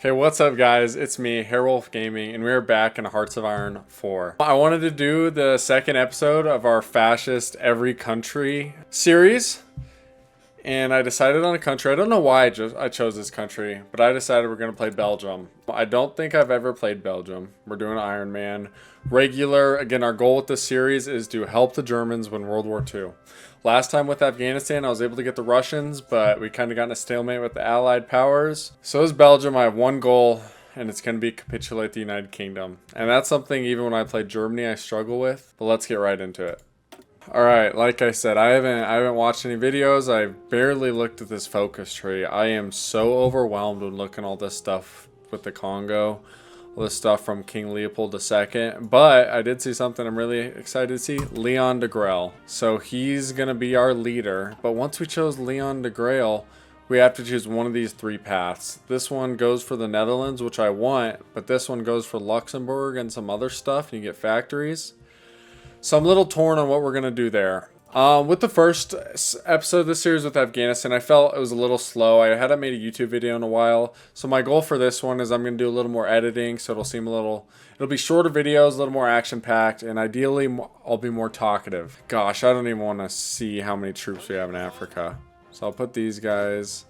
Okay, what's up guys? It's me, Hairwolf Gaming, and we're back in Hearts of Iron 4. I wanted to do the second episode of our Fascist Every Country series, and I decided on a country. I don't know why I chose this country, but I decided we're going to play Belgium. I don't think I've ever played Belgium. We're doing Iron Man. Regular, again, our goal with this series is to help the Germans win World War II. Last time with Afghanistan, I was able to get the Russians, but we kind of got in a stalemate with the Allied powers. So is Belgium. I have one goal, and it's going to be capitulate the United Kingdom. And that's something even when I played Germany, I struggle with. But let's get right into it. All right, like I said, I haven't watched any videos. I barely looked at this focus tree. I am so overwhelmed when looking at all this stuff with the Congo. All this stuff from King Leopold II. But I did see something I'm really excited to see. Leon de Grael. So he's going to be our leader. But once we chose Leon de Grael, we have to choose one of these three paths. This one goes for the Netherlands, which I want. But this one goes for Luxembourg and some other stuff. And you get factories. So I'm a little torn on what we're going to do there. With the first episode of this series with Afghanistan, I felt it was a little slow. I hadn't made a YouTube video in a while. So my goal for this one is I'm going to do a little more editing. So it'll be shorter videos, a little more action-packed. And ideally, I'll be more talkative. Gosh, I don't even want to see how many troops we have in Africa. So I'll put these guys.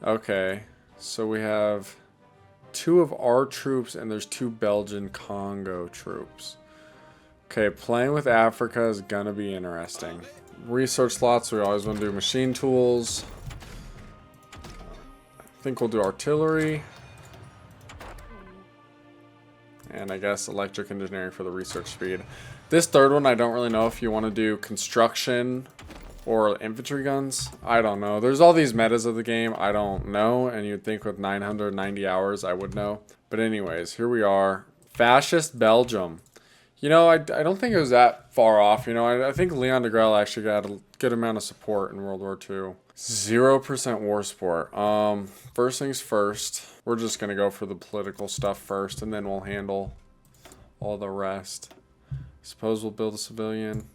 Okay, so we have 2 of our troops and there's 2 Belgian Congo troops. Okay, playing with Africa is gonna be interesting. Research slots, we always want to do machine tools. I think we'll do artillery. And I guess electric engineering for the research speed. This third one, I don't really know if you want to do construction or infantry guns. I don't know. There's all these metas of the game. I don't know. And you'd think with 990 hours, I would know. But anyways, here we are. Fascist Belgium. You know, I don't think it was that far off. You know, I think Leon de Grael actually got a good amount of support in World War II. 0% war support. First things first. We're just going to go for the political stuff first, and then we'll handle all the rest. Suppose we'll build a civilian.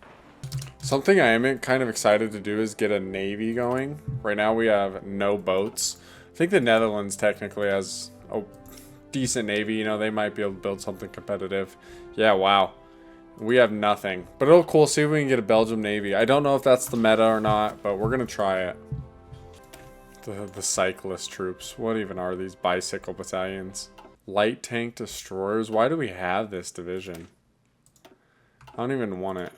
Something I am kind of excited to do is get a navy going. Right now we have no boats. I think the Netherlands technically has a decent navy. You know, they might be able to build something competitive. Yeah, wow. We have nothing. But it'll cool. See if we can get a Belgium navy. I don't know if that's the meta or not, but we're going to try it. The cyclist troops. What even are these bicycle battalions? Light tank destroyers. Why do we have this division? I don't even want it.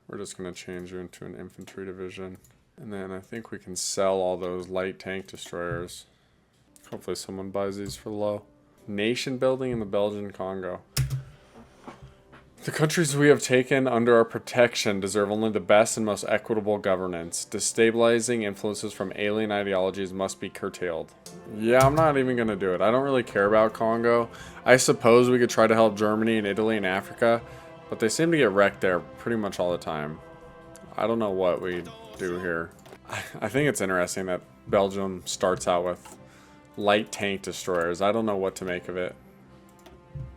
We're just going to change you into an infantry division. And then I think we can sell all those light tank destroyers. Hopefully someone buys these for low. Nation building in the Belgian Congo. The countries we have taken under our protection deserve only the best and most equitable governance. Destabilizing influences from alien ideologies must be curtailed. Yeah, I'm not even going to do it. I don't really care about Congo. I suppose we could try to help Germany and Italy and Africa, but they seem to get wrecked there pretty much all the time. I don't know what we do here. I think it's interesting that Belgium starts out with light tank destroyers. I don't know what to make of it.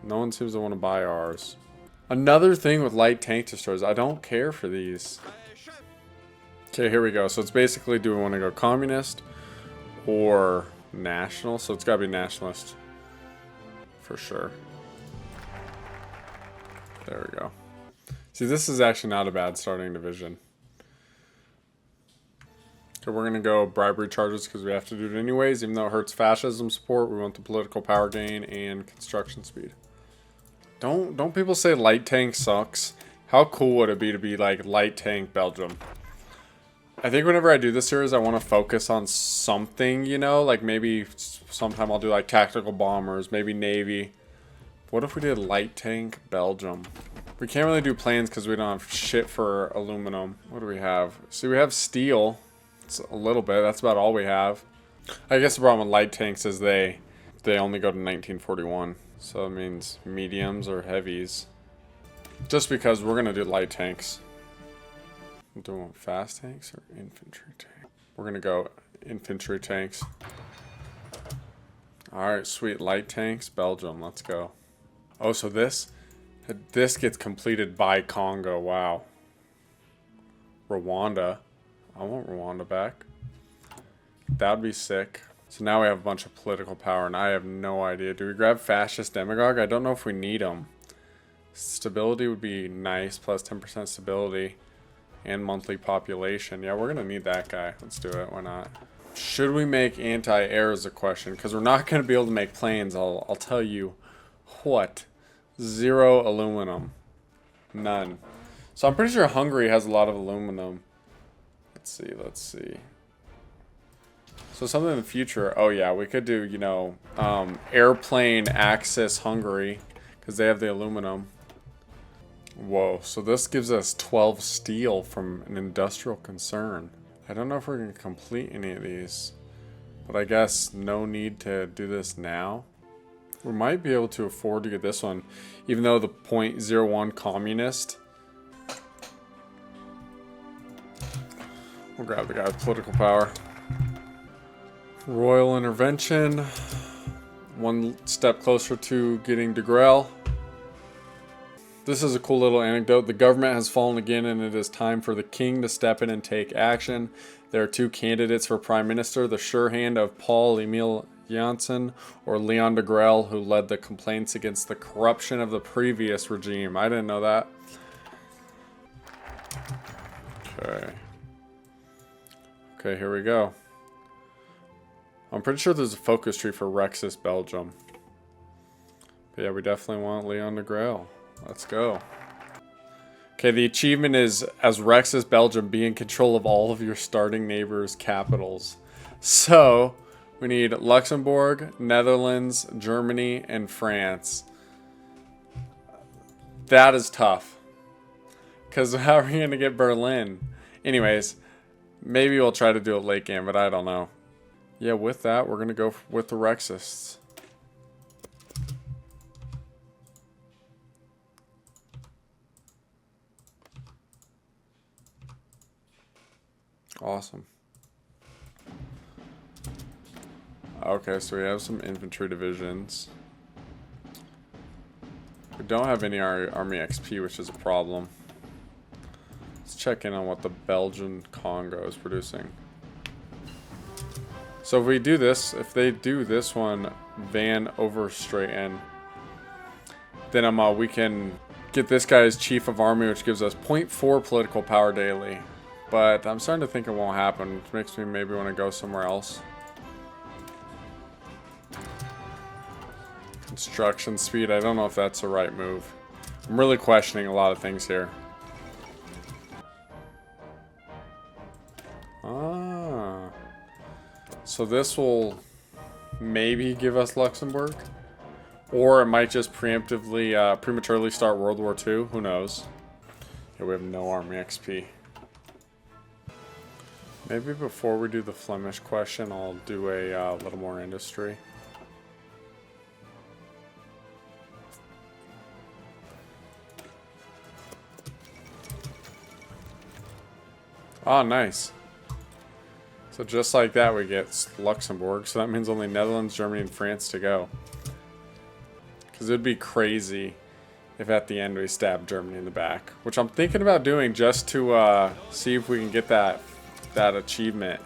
No one seems to want to buy ours. Another thing with light tank destroyers, I don't care for these. Okay, here we go. So it's basically, do we want to go communist or national? So it's got to be nationalist for sure. There we go. See, this is actually not a bad starting division. Okay, we're going to go bribery charges because we have to do it anyways. Even though it hurts fascism support, we want the political power gain and construction speed. Don't people say light tank sucks? How cool would it be to be like light tank Belgium? I think whenever I do this series, I want to focus on something, you know? Like maybe sometime I'll do like tactical bombers, maybe navy. What if we did light tank Belgium? We can't really do planes because we don't have shit for aluminum. What do we have? See, we have steel. It's a little bit. That's about all we have. I guess the problem with light tanks is they only go to 1941. So it means mediums or heavies. Just because we're going to do light tanks. Do we want fast tanks or infantry tanks? We're going to go infantry tanks. Alright, sweet. Light tanks, Belgium. Let's go. Oh, so this gets completed by Congo. Wow. Rwanda. I want Rwanda back. That would be sick. So now we have a bunch of political power, and I have no idea. Do we grab fascist demagogue? I don't know if we need them. Stability would be nice, plus 10% stability and monthly population. Yeah, we're going to need that guy. Let's do it. Why not? Should we make anti-air is a question, because we're not going to be able to make planes. I'll tell you what. 0 aluminum. None. So I'm pretty sure Hungary has a lot of aluminum. Let's see. So something in the future. Oh yeah, we could do, you know, airplane Axis Hungary, because they have the aluminum. Whoa, so this gives us 12 steel from an industrial concern. I don't know if we're going to complete any of these, but I guess no need to do this now. We might be able to afford to get this one, even though the 0.01 communist. We'll grab the guy with political power. Royal intervention. One step closer to getting de Grelle. This is a cool little anecdote. The government has fallen again, and it is time for the king to step in and take action. There are 2 candidates for prime minister, the sure hand of Paul Emil Janssen or Leon de Grelle, who led the complaints against the corruption of the previous regime. I didn't know that. Okay, here we go. I'm pretty sure there's a focus tree for Rexist Belgium. But yeah, we definitely want Leon de Grelle. Let's go. Okay, the achievement is, as Rexist Belgium, be in control of all of your starting neighbors' capitals. So, we need Luxembourg, Netherlands, Germany, and France. That is tough. Because how are we going to get Berlin? Anyways, maybe we'll try to do it late game, but I don't know. Yeah, with that, we're going to go with the Rexists. Awesome. Okay, so we have some infantry divisions. We don't have any army XP, which is a problem. Let's check in on what the Belgian Congo is producing. So if we do this, if they do this one, Van Overstraeten, then we can get this guy as chief of army, which gives us 0.4 political power daily. But I'm starting to think it won't happen, which makes me maybe want to go somewhere else. Construction speed, I don't know if that's the right move. I'm really questioning a lot of things here. Ah. So this will maybe give us Luxembourg. Or it might just preemptively, prematurely start World War II. Who knows? Yeah, we have no army XP. Maybe before we do the Flemish question, I'll do a little more industry. Ah, nice. So just like that, we get Luxembourg. So that means only Netherlands, Germany, and France to go. Because it would be crazy if at the end we stab Germany in the back. Which I'm thinking about doing just to see if we can get that achievement.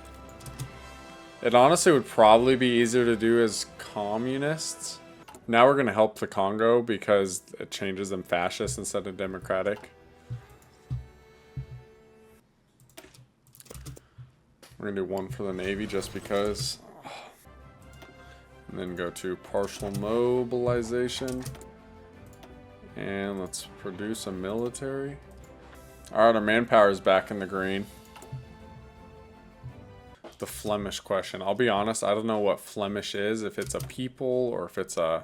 It honestly would probably be easier to do as communists. Now we're going to help the Congo because it changes them fascist instead of democratic. We're going to do one for the Navy just because. And then go to partial mobilization. And let's produce a military. Alright, our manpower is back in the green. The Flemish question. I'll be honest, I don't know what Flemish is. If it's a people or if it's a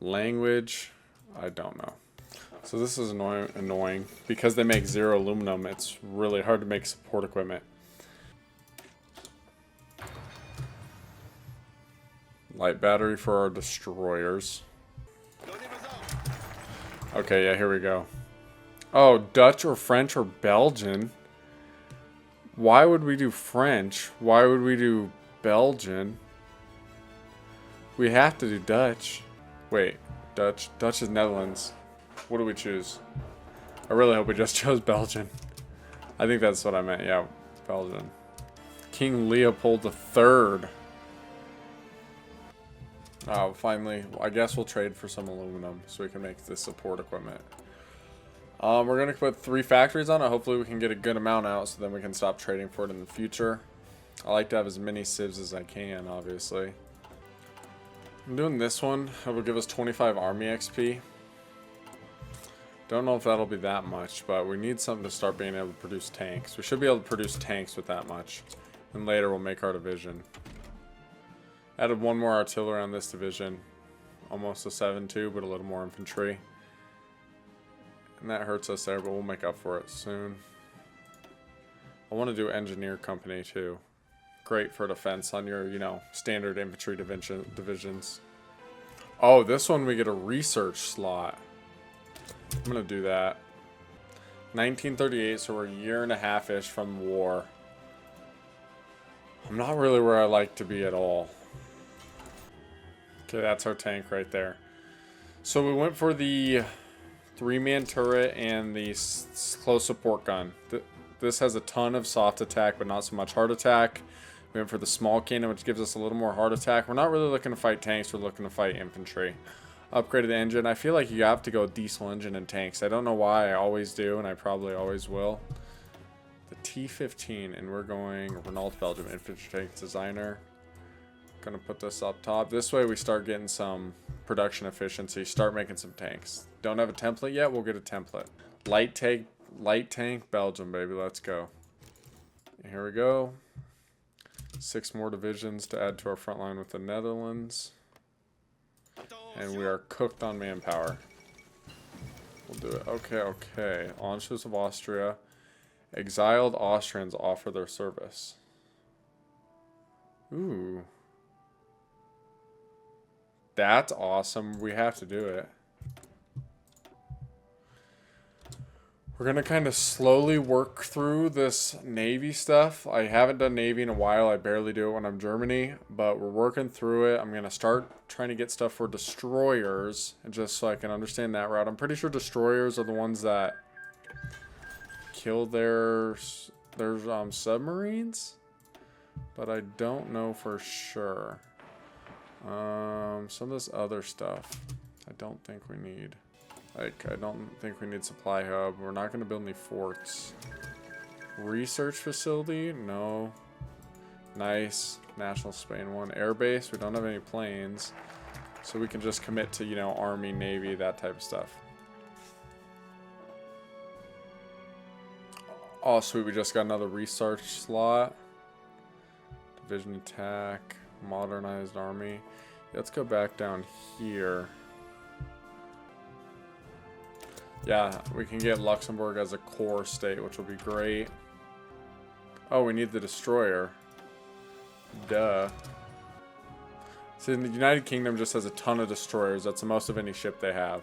language. I don't know. So this is annoying. Because they make 0 aluminum, it's really hard to make support equipment. Light battery for our destroyers. Okay, yeah, here we go. Oh, Dutch or French or Belgian? Why would we do French? Why would we do Belgian? We have to do Dutch. Wait, Dutch. Dutch is Netherlands. What do we choose? I really hope we just chose Belgian. I think that's what I meant. Yeah, Belgian. King Leopold III. Oh, finally, I guess we'll trade for some aluminum so we can make this support equipment. We're going to put 3 factories on it. Hopefully we can get a good amount out so then we can stop trading for it in the future. I like to have as many civs as I can, obviously. I'm doing this one. It will give us 25 army XP. Don't know if that'll be that much, but we need something to start being able to produce tanks. We should be able to produce tanks with that much. And later we'll make our division. Added 1 more artillery on this division. Almost a 7-2, but a little more infantry. And that hurts us there, but we'll make up for it soon. I want to do engineer company too. Great for defense on your, you know, standard infantry divisions. Oh, this one we get a research slot. I'm going to do that. 1938, so we're a year and a half-ish from war. I'm not really where I like to be at all. Okay, that's our tank right there. So we went for the 3-man turret and the close support gun. This has a ton of soft attack, but not so much hard attack. We went for the small cannon, which gives us a little more hard attack. We're not really looking to fight tanks, we're looking to fight infantry. Upgraded the engine. I feel like you have to go diesel engine in tanks. I don't know why, I always do, and I probably always will. The T-15, and we're going Renault Belgium infantry tank designer. Gonna put this up top. This way we start getting some production efficiency, start making some tanks. Don't have a template yet, we'll get a template. Light tank Belgium, baby, let's go. Here we go. 6 more divisions to add to our front line with the Netherlands. And we are cooked on manpower. We'll do it. Okay. Anschluss of Austria. Exiled Austrians offer their service. Ooh. That's awesome. We have to do it. We're going to kind of slowly work through this Navy stuff. I haven't done Navy in a while. I barely do it when I'm Germany, but we're working through it. I'm going to start trying to get stuff for destroyers, just so I can understand that route. I'm pretty sure destroyers are the ones that kill their submarines, but I don't know for sure. Some of this other stuff I don't think we need. Like, I don't think we need supply hub. We're not going to build any forts. Research facility? No. Nice. National Spain one. Airbase? We don't have any planes. So we can just commit to, you know, Army, Navy, that type of stuff. Oh, sweet. We just got another research slot. Division attack. Modernized army. Let's go back down here. Yeah, we can get Luxembourg as a core state, which will be great. Oh, we need the destroyer. Duh. See, the United Kingdom just has a ton of destroyers. That's the most of any ship they have.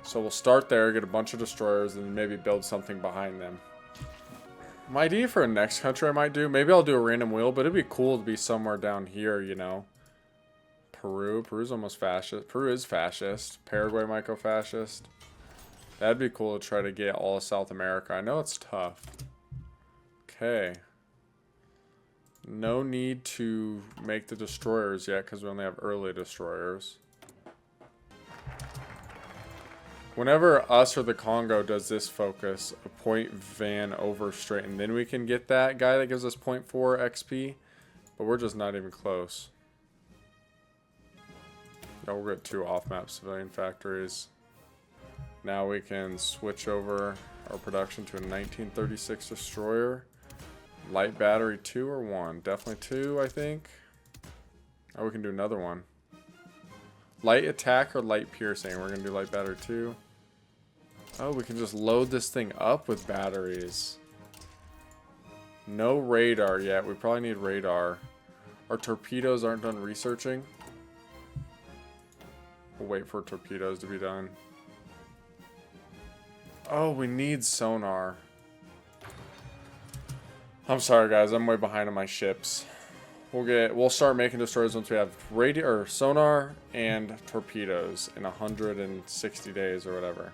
So we'll start there, get a bunch of destroyers, and maybe build something behind them. My idea for a next country I might do, maybe I'll do a random wheel, but it'd be cool to be somewhere down here, you know. Peru's almost fascist. Peru is fascist. Paraguay might go fascist. That'd be cool to try to get all of South America. I know it's tough. Okay. No need to make the destroyers yet because we only have early destroyers. Whenever us or the Congo does this focus, a point van over straight, and then we can get that guy that gives us 0.4 XP. But we're just not even close. No, we'll get 2 off-map civilian factories. Now we can switch over our production to a 1936 destroyer. Light battery 2 or 1? Definitely 2, I think. Oh, we can do another one. Light attack or light piercing? We're going to do light battery 2. Oh, we can just load this thing up with batteries. No radar yet. We probably need radar. Our torpedoes aren't done researching. We'll wait for torpedoes to be done. Oh, we need sonar. I'm sorry, guys. I'm way behind on my ships. We'll start making destroyers once we have radar or sonar and torpedoes in 160 days or whatever.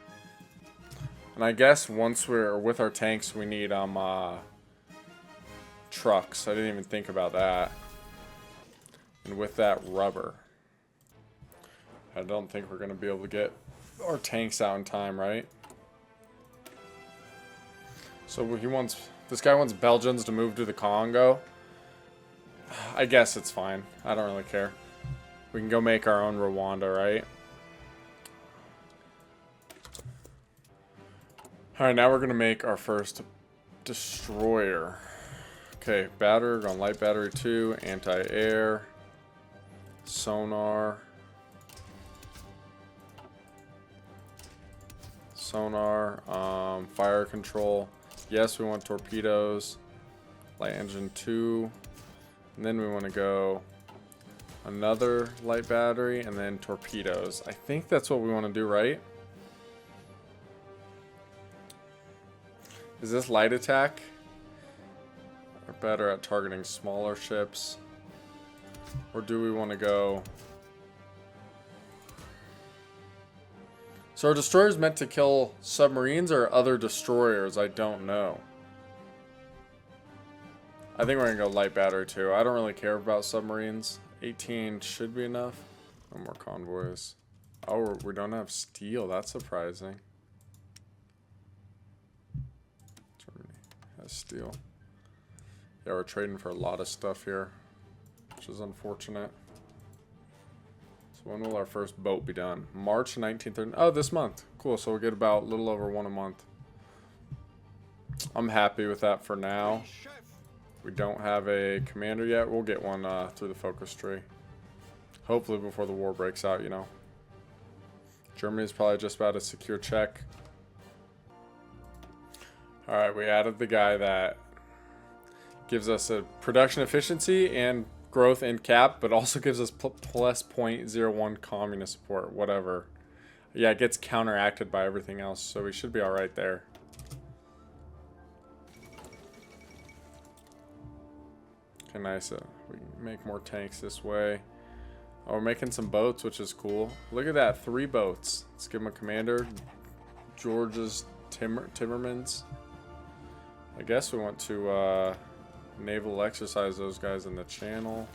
And I guess once we're with our tanks, we need trucks. I didn't even think about that. And with that, rubber. I don't think we're going to be able to get our tanks out in time, right? So this guy wants Belgians to move to the Congo. I guess it's fine. I don't really care. We can go make our own Rwanda, right? Alright, now we're going to make our first destroyer. Okay, battery, going light battery 2, anti-air, sonar, fire control. Yes, we want torpedoes, light engine 2, and then we want to go another light battery, and then torpedoes. I think that's what we want to do, right? Is this light attack? Or better at targeting smaller ships? Or do we want to go... So are destroyers meant to kill submarines or other destroyers? I don't know. I think we're going to go light battery too. I don't really care about submarines. 18 should be enough. No more convoys. Oh, we don't have steel. That's surprising. Germany has steel. Yeah, we're trading for a lot of stuff here, which is unfortunate. So when will our first boat be done? March 1930. Oh, this month. Cool. So we'll get about a little over one a month. I'm happy with that for now. We don't have a commander yet. We'll get one through the focus tree. Hopefully before the war breaks out, you know. Germany's probably just about a secure check. Alright, we added the guy that gives us a production efficiency and growth in cap, but also gives us plus 0.01 communist support, whatever. Yeah, it gets counteracted by everything else, so we should be alright there. Okay, nice. We can make more tanks this way. Oh, we're making some boats, which is cool. Look at that, 3 boats. Let's give him a commander. George's Timmermans. I guess we want to naval exercise those guys in the channel.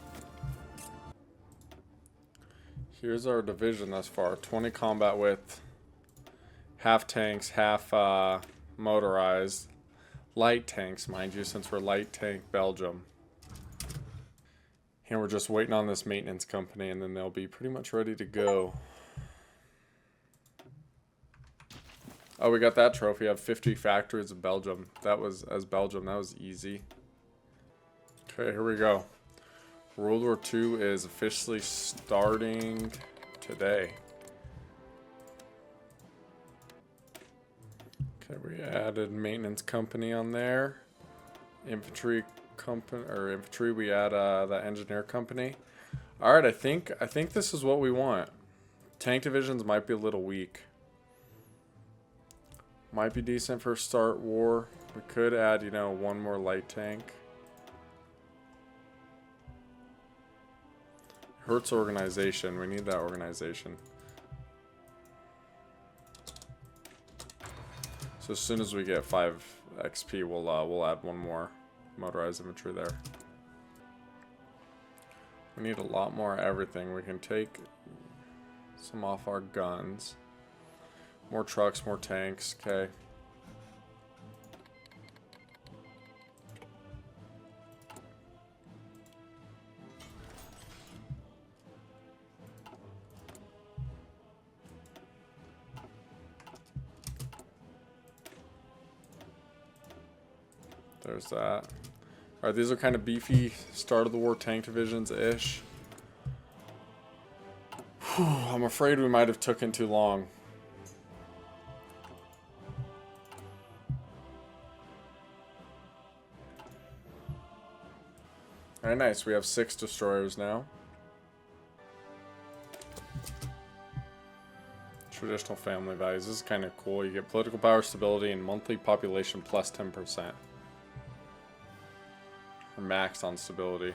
Here's our division thus far. 20 combat width. Half tanks, half motorized. Light tanks, mind you, since we're light tank Belgium. And we're just waiting on this maintenance company, and then they'll be pretty much ready to go. Oh, we got that trophy. We have 50 factories of Belgium. That was easy. Okay, here we go. World War II is officially starting today. Okay, we added maintenance company on there. Infantry company, or infantry, we add the engineer company. Alright, I think this is what we want. Tank divisions might be a little weak. Might be decent for start war. We could add, you know, one more light tank. Hurts organization. We need that organization. So as soon as we get 5 XP, we'll add one more motorized infantry there. We need a lot more everything. We can take some off our guns. More trucks, more tanks. Okay. There's that. Alright, these are kind of beefy start of the war tank divisions-ish. I'm afraid we might have taken too long. Alright, nice. We have 6 destroyers now. Traditional family values. This is kind of cool. You get political power, stability, and monthly population plus 10%. We're maxed on stability.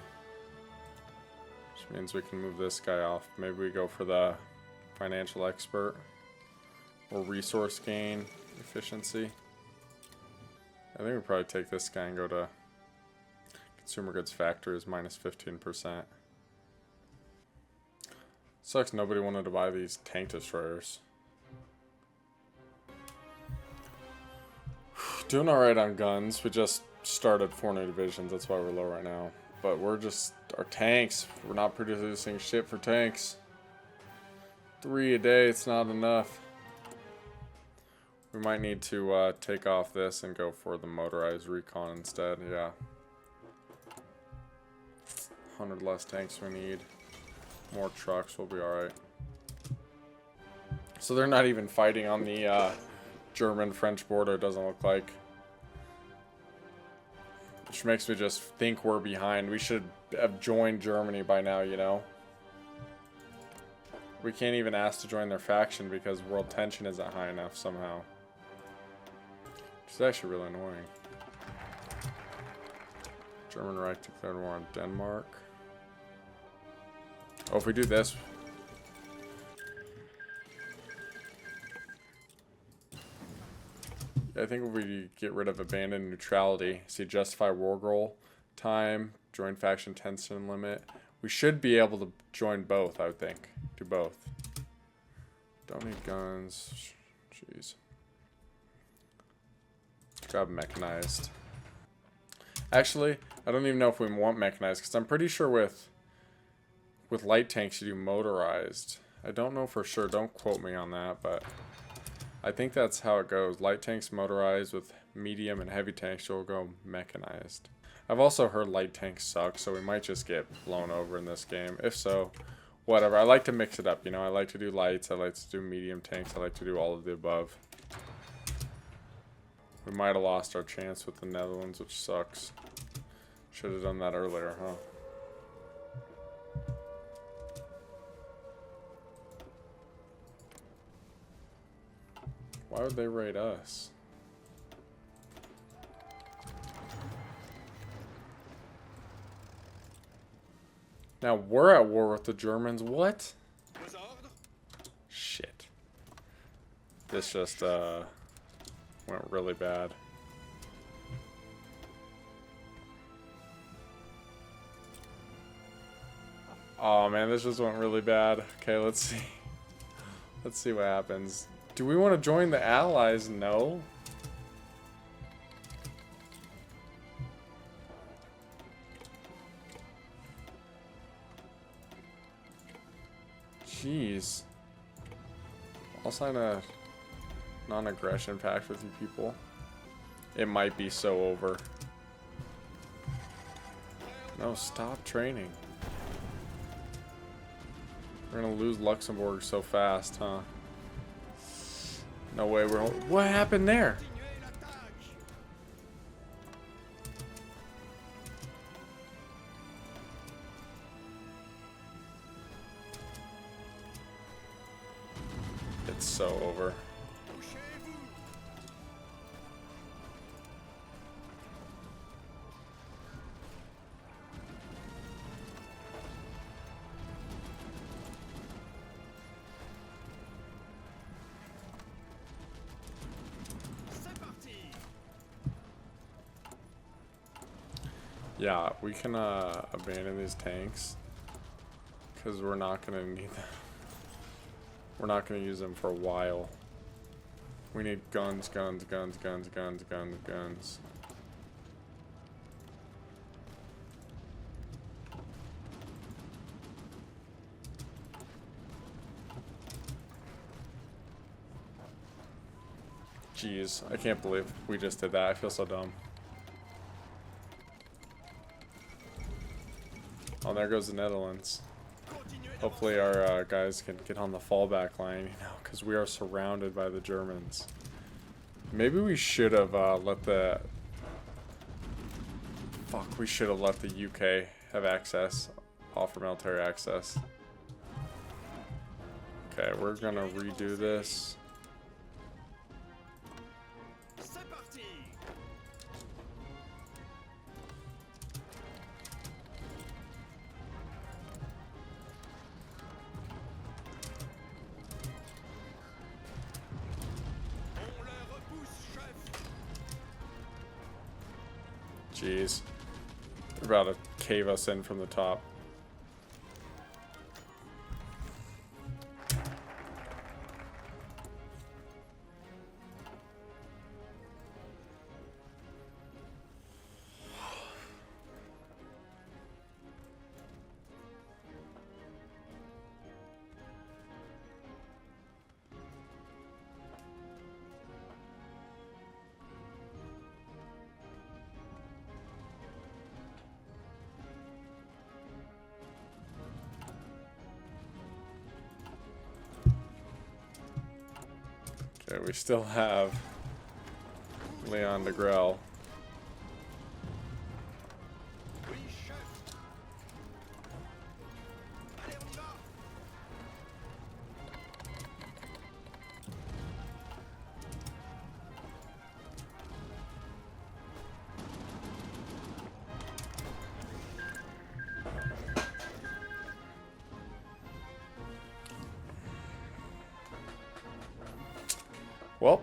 Which means we can move this guy off. Maybe we go for the financial expert. Or resource gain efficiency. I think we probably take this guy and go to... Consumer goods factor is minus 15%. Sucks nobody wanted to buy these tank destroyers. Doing alright on guns. We just started 4 new divisions. That's why we're low right now. But we're just... Our tanks. We're not producing shit for tanks. 3 a day. It's not enough. We might need to take off this and go for the motorized recon instead. Yeah. 100 less tanks we need. More trucks. We'll be alright. So they're not even fighting on the German-French border, it doesn't look like. Which makes me just think we're behind. We should have joined Germany by now, you know? We can't even ask to join their faction because world tension isn't high enough somehow. Which is actually really annoying. German Reich declared war on Denmark. Oh, if we do this... I think if we get rid of abandoned neutrality, see justify war goal time, join faction tension limit, we should be able to join both, I would think. Do both. Don't need guns. Jeez. Grab mechanized. Actually, I don't even know if we want mechanized, because I'm pretty sure with light tanks you do motorized. I don't know for sure, don't quote me on that, but I think that's how it goes. Light tanks motorized, with medium and heavy tanks you'll go mechanized. I've also heard light tanks suck, so we might just get blown over in this game. If so, whatever. I like to mix it up, you know. I like to do lights, I like to do medium tanks, I like to do all of the above. We might have lost our chance with the Netherlands, which sucks. Should have done that earlier, huh? Why would they raid us? Now we're at war with the Germans. What? Shit. This just went really bad. Oh man, this just went really bad. Okay, let's see. Let's see what happens. Do we want to join the Allies? No. Jeez. I'll sign a non-aggression pact with you people. It might be so over. No, stop training. We're gonna lose Luxembourg so fast, huh? No way we're... What happened there? It's so over. Yeah, we can abandon these tanks because we're not gonna need them. We're not gonna use them for a while. We need guns, guns, guns, guns, guns, guns, guns. Jeez, I can't believe we just did that. I feel so dumb. Oh, there goes the Netherlands. Hopefully our guys can get on the fallback line, you know, because we are surrounded by the Germans. Maybe we should have let the... Fuck, we should have let the UK have access, offer military access. Okay, we're gonna redo this. Jeez. They're about to cave us in from the top. Okay, we still have Leon DeGrell. Well,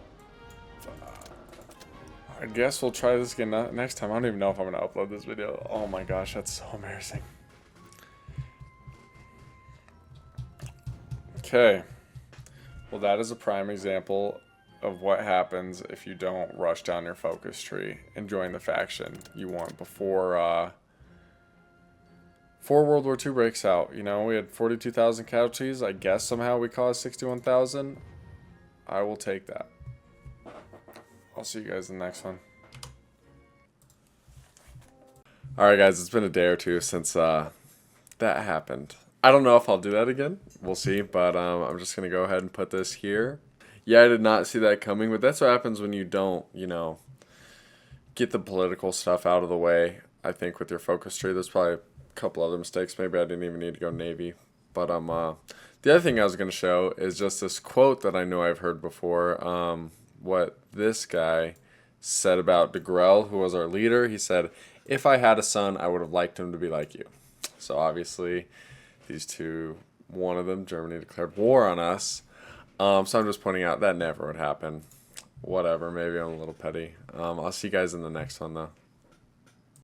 I guess we'll try this again next time. I don't even know if I'm going to upload this video. Oh my gosh, that's so embarrassing. Okay. Well, that is a prime example of what happens if you don't rush down your focus tree and join the faction you want before World War II breaks out. You know, we had 42,000 casualties. I guess somehow we caused 61,000. I will take that. I'll see you guys in the next one. Alright guys, it's been a day or two since that happened. I don't know if I'll do that again. We'll see, but I'm just going to go ahead and put this here. Yeah, I did not see that coming, but that's what happens when you don't, you know, get the political stuff out of the way. I think with your focus tree, there's probably a couple other mistakes. Maybe I didn't even need to go Navy. But the other thing I was going to show is just this quote that I know I've heard before. What this guy said about DeGrell, who was our leader. He said, "If I had a son, I would have liked him to be like you." So obviously, these two, one of them, Germany declared war on us. So I'm just pointing out that never would happen. Whatever, maybe I'm a little petty. I'll see you guys in the next one, though.